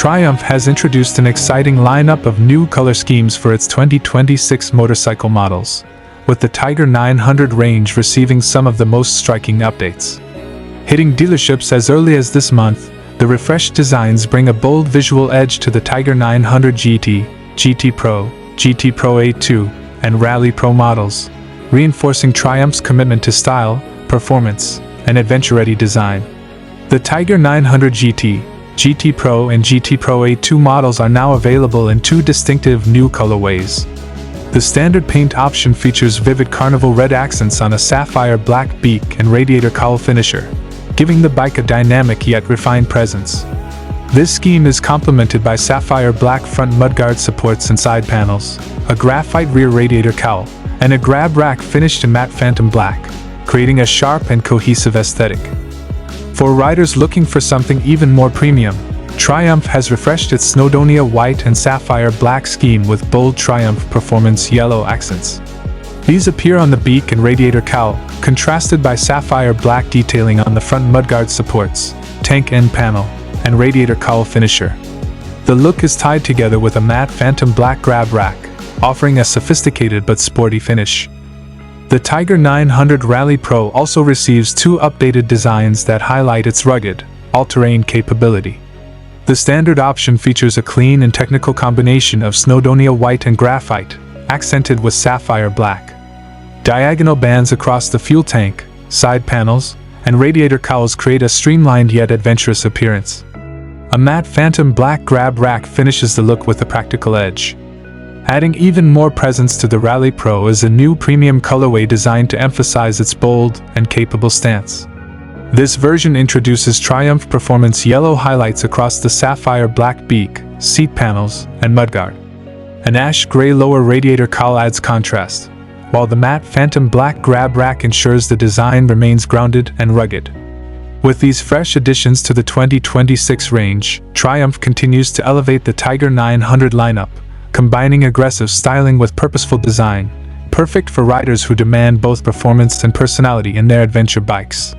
Triumph has introduced an exciting lineup of new color schemes for its 2026 motorcycle models, with the Tiger 900 range receiving some of the most striking updates. Hitting dealerships as early as this month, the refreshed designs bring a bold visual edge to the Tiger 900 GT, GT Pro, GT Pro A2, and Rally Pro models, reinforcing Triumph's commitment to style, performance, and adventure-ready design. The Tiger 900 GT, GT Pro, and GT Pro A2 models are now available in two distinctive new colorways. The standard paint option features vivid carnival red accents on a sapphire black beak and radiator cowl finisher, giving the bike a dynamic yet refined presence. This scheme is complemented by sapphire black front mudguard supports and side panels, a graphite rear radiator cowl, and a grab rack finished in matte phantom black, creating a sharp and cohesive aesthetic. For riders looking for something even more premium, Triumph has refreshed its Snowdonia white and sapphire black scheme with bold Triumph Performance yellow accents. These appear on the beak and radiator cowl, contrasted by sapphire black detailing on the front mudguard supports, tank end panel, and radiator cowl finisher. The look is tied together with a matte phantom black grab rack, offering a sophisticated but sporty finish. The Tiger 900 Rally Pro also receives two updated designs that highlight its rugged, all-terrain capability. The standard option features a clean and technical combination of Snowdonia white and graphite, accented with sapphire black. Diagonal bands across the fuel tank, side panels, and radiator cowls create a streamlined yet adventurous appearance. A matte phantom black grab rack finishes the look with a practical edge. Adding even more presence to the Rally Pro is a new premium colorway designed to emphasize its bold and capable stance. This version introduces Triumph Performance yellow highlights across the sapphire black beak, seat panels, and mudguard. An ash gray lower radiator cowl adds contrast, while the matte phantom black grab rack ensures the design remains grounded and rugged. With these fresh additions to the 2026 range, Triumph continues to elevate the Tiger 900 lineup, combining aggressive styling with purposeful design, perfect for riders who demand both performance and personality in their adventure bikes.